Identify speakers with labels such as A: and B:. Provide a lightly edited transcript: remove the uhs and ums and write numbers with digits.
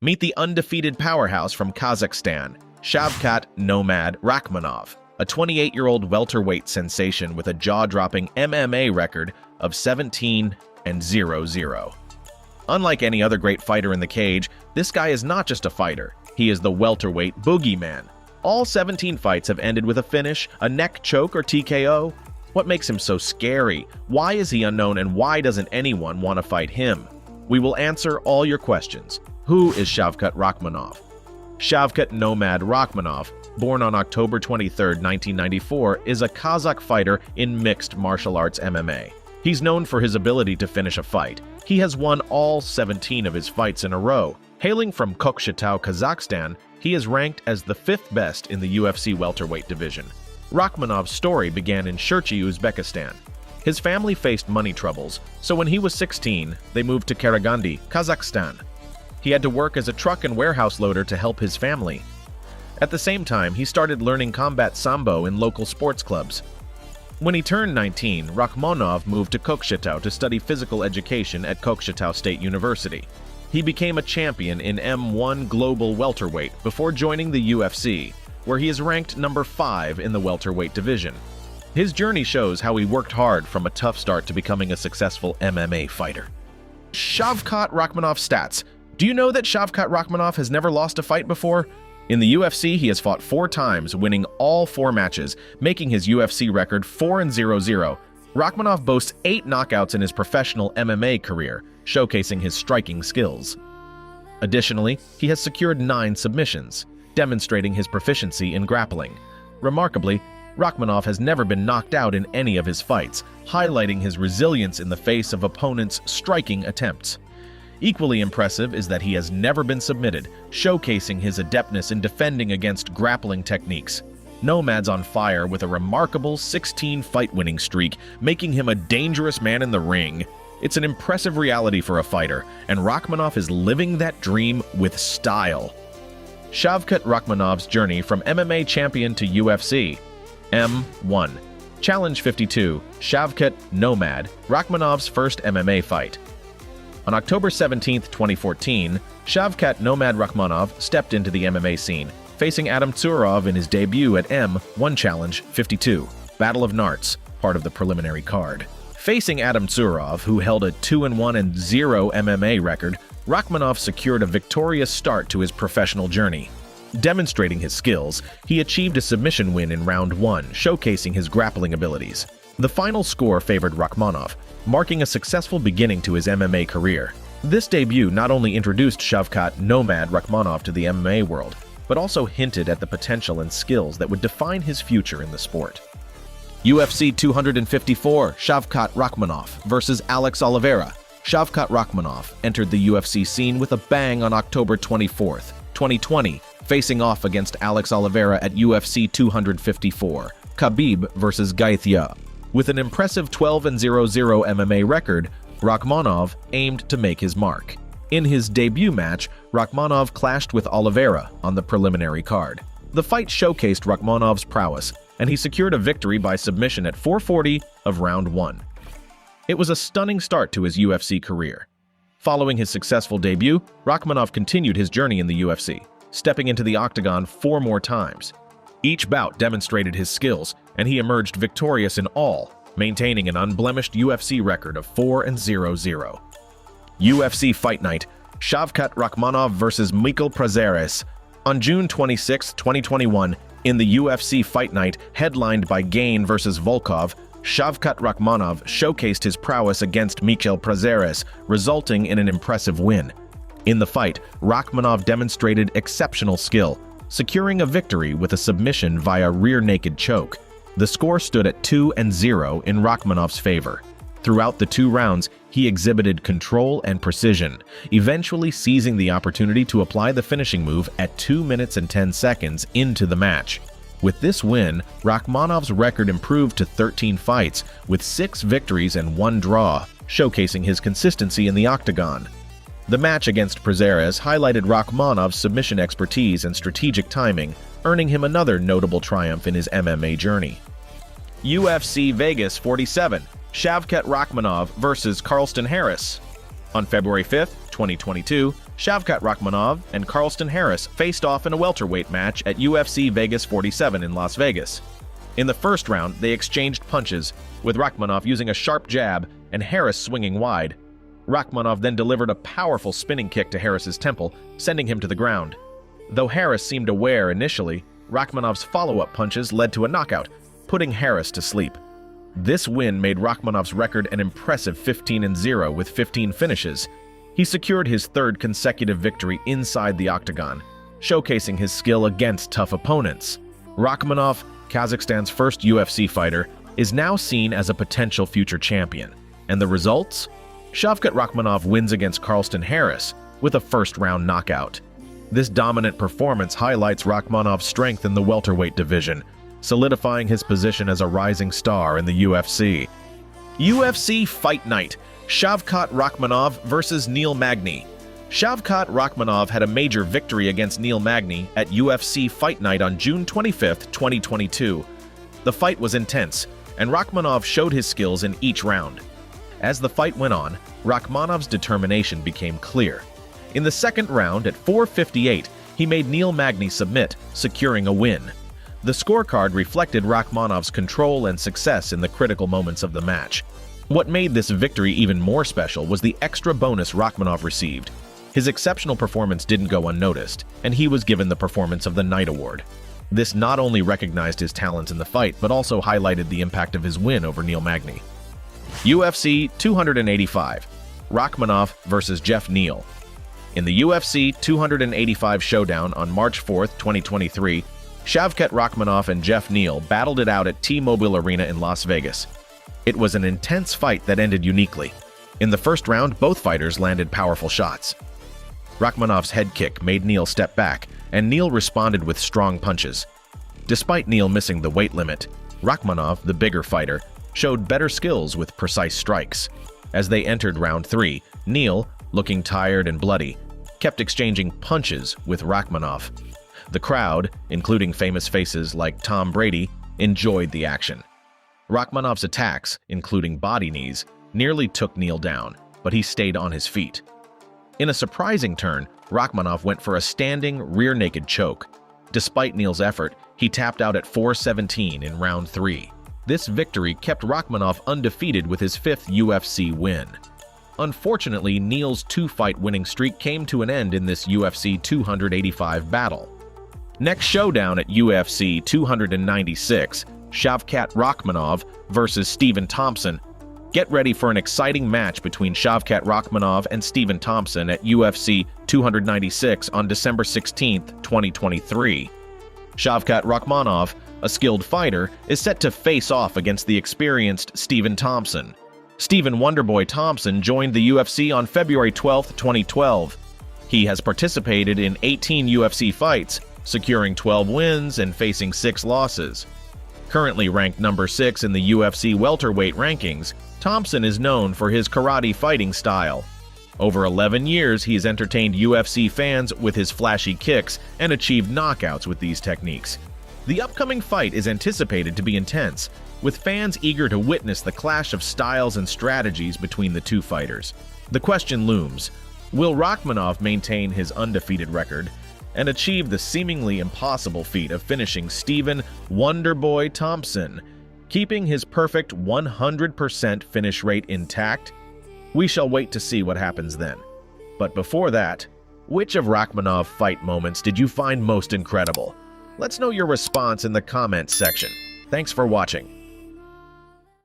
A: Meet the undefeated powerhouse from Kazakhstan, Shavkat "Nomad" Rakhmonov, a 28-year-old welterweight sensation with a jaw-dropping MMA record of 17-0-0. Unlike any other great fighter in the cage, this guy is not just a fighter. He is the welterweight boogeyman. All 17 fights have ended with a finish, a neck choke, or TKO. What makes him so scary? Why is he unknown, and why doesn't anyone want to fight him? We will answer all your questions. Who is Shavkat Rakhmonov? Shavkat "Nomad" Rakhmonov, born on October 23, 1994, is a Kazakh fighter in mixed martial arts MMA. He's known for his ability to finish a fight. He has won all 17 of his fights in a row. Hailing from Kokshetau, Kazakhstan, he is ranked as the 5th best in the UFC welterweight division. Rakhmonov's story began in Shirchi, Uzbekistan. His family faced money troubles, so when he was 16, they moved to Karaganda, Kazakhstan. He had to work as a truck and warehouse loader to help his family. At the same time, he started learning combat sambo in local sports clubs. When he turned 19, Rakhmonov moved to Kokshetau to study physical education at Kokshetau State University. He became a champion in M1 Global Welterweight before joining the UFC, where he is ranked number 5 in the welterweight division. His journey shows how he worked hard from a tough start to becoming a successful MMA fighter. Shavkat Rakhmonov stats. Do you know that Shavkat Rakhmonov has never lost a fight before? In the UFC, he has fought 4 times, winning all 4 matches, making his UFC record 4-0-0. Rakhmonov boasts 8 knockouts in his professional MMA career, showcasing his striking skills. Additionally, he has secured 9 submissions, demonstrating his proficiency in grappling. Remarkably, Rakhmonov has never been knocked out in any of his fights, highlighting his resilience in the face of opponents' striking attempts. Equally impressive is that he has never been submitted, showcasing his adeptness in defending against grappling techniques. Nomad's on fire with a remarkable 16-fight winning streak, making him a dangerous man in the ring. It's an impressive reality for a fighter, and Rakhmonov is living that dream with style. Shavkat Rakhmonov's journey from MMA champion to UFC. M1. Challenge 52. Shavkat "Nomad" Rakhmonov's first MMA fight. On October 17, 2014, Shavkat "Nomad" Rakhmonov stepped into the MMA scene, facing Adam Tsurov in his debut at M1 Challenge 52, Battle of Narts, part of the preliminary card. Facing Adam Tsurov, who held a 2-1-0 MMA record, Rakhmonov secured a victorious start to his professional journey. Demonstrating his skills, he achieved a submission win in round 1, showcasing his grappling abilities. The final score favored Rakhmonov, marking a successful beginning to his MMA career. This debut not only introduced Shavkat "Nomad" Rakhmonov to the MMA world, but also hinted at the potential and skills that would define his future in the sport. UFC 254, Shavkat Rakhmonov versus Alex Oliveira. Shavkat Rakhmonov entered the UFC scene with a bang on October 24, 2020, facing off against Alex Oliveira at UFC 254, Khabib versus Gaethje. With an impressive 12-0-0 MMA record, Rakhmonov aimed to make his mark. In his debut match, Rakhmonov clashed with Oliveira on the preliminary card. The fight showcased Rakhmonov's prowess, and he secured a victory by submission at 4:40 of round 1. It was a stunning start to his UFC career. Following his successful debut, Rakhmonov continued his journey in the UFC, stepping into the octagon 4 more times. Each bout demonstrated his skills, and he emerged victorious in all, maintaining an unblemished UFC record of 4-0-0. UFC Fight Night, Shavkat Rakhmonov versus Mikhail Prazeres. On June 26, 2021, in the UFC Fight Night, headlined by Gain versus Volkov, Shavkat Rakhmonov showcased his prowess against Mikhail Prazeres, resulting in an impressive win. In the fight, Rakhmonov demonstrated exceptional skill, securing a victory with a submission via rear naked choke. The score stood at 2-0 in Rakhmonov's favor. Throughout the 2 rounds, he exhibited control and precision, eventually seizing the opportunity to apply the finishing move at 2 minutes and 10 seconds into the match. With this win, Rakhmonov's record improved to 13 fights, with 6 victories and 1 draw, showcasing his consistency in the octagon. The match against Prazeres highlighted Rakhmonov's submission expertise and strategic timing, earning him another notable triumph in his MMA journey. UFC Vegas 47, Shavkat Rakhmonov versus Carlston Harris. On February 5, 2022, Shavkat Rakhmonov and Carlston Harris faced off in a welterweight match at UFC Vegas 47 in Las Vegas. In the first round, they exchanged punches, with Rakhmonov using a sharp jab and Harris swinging wide. Rakhmonov then delivered a powerful spinning kick to Harris's temple, sending him to the ground. Though Harris seemed aware initially, Rakhmonov's follow-up punches led to a knockout, putting Harris to sleep. This win made Rakhmonov's record an impressive 15-0 with 15 finishes. He secured his third consecutive victory inside the octagon, showcasing his skill against tough opponents. Rakhmonov, Kazakhstan's first UFC fighter, is now seen as a potential future champion. And the results? Shavkat Rakhmonov wins against Carlston Harris with a first-round knockout. This dominant performance highlights Rakhmonov's strength in the welterweight division, solidifying his position as a rising star in the UFC. UFC Fight Night: Shavkat Rakhmonov versus Neil Magny. Shavkat Rakhmonov had a major victory against Neil Magny at UFC Fight Night on June 25, 2022. The fight was intense, and Rakhmonov showed his skills in each round. As the fight went on, Rakhmonov's determination became clear. In the second round at 4:58, he made Neil Magny submit, securing a win. The scorecard reflected Rakhmonov's control and success in the critical moments of the match. What made this victory even more special was the extra bonus Rakhmonov received. His exceptional performance didn't go unnoticed, and he was given the Performance of the Night award. This not only recognized his talents in the fight, but also highlighted the impact of his win over Neil Magny. UFC 285: Rakhmonov versus Jeff Neal. In the UFC 285 showdown on March 4, 2023, Shavkat Rakhmonov and Jeff Neal battled it out at T-Mobile Arena in Las Vegas. It was an intense fight that ended uniquely. In the first round, both fighters landed powerful shots. Rakhmonov's head kick made Neal step back, and Neal responded with strong punches. Despite Neal missing the weight limit, Rakhmonov, the bigger fighter, showed better skills with precise strikes. As they entered round 3, Neal, looking tired and bloody, kept exchanging punches with Rakhmonov. The crowd, including famous faces like Tom Brady, enjoyed the action. Rakhmonov's attacks, including body knees, nearly took Neal down, but he stayed on his feet. In a surprising turn, Rakhmonov went for a standing rear-naked choke. Despite Neal's effort, he tapped out at 4:17 in round 3. This victory kept Rakhmonov undefeated with his 5th UFC win. Unfortunately, Neal's 2-fight winning streak came to an end in this UFC 285 battle. Next showdown at UFC 296, Shavkat Rakhmonov versus Stephen Thompson. Get ready for an exciting match between Shavkat Rakhmonov and Stephen Thompson at UFC 296 on December 16, 2023. Shavkat Rakhmonov, a skilled fighter, is set to face off against the experienced Stephen Thompson. Stephen Wonderboy Thompson joined the UFC on February 12, 2012. He has participated in 18 UFC fights, securing 12 wins and facing 6 losses. Currently ranked number 6 in the UFC welterweight rankings, Thompson is known for his karate fighting style. Over 11 years, he has entertained UFC fans with his flashy kicks and achieved knockouts with these techniques. The upcoming fight is anticipated to be intense, with fans eager to witness the clash of styles and strategies between the two fighters. The question looms: will Rakhmonov maintain his undefeated record and achieve the seemingly impossible feat of finishing Stephen Wonderboy Thompson, keeping his perfect 100% finish rate intact? We shall wait to see what happens then. But before that, which of Rakhmonov fight moments did you find most incredible? Let's know your response in the comments section. Thanks for watching.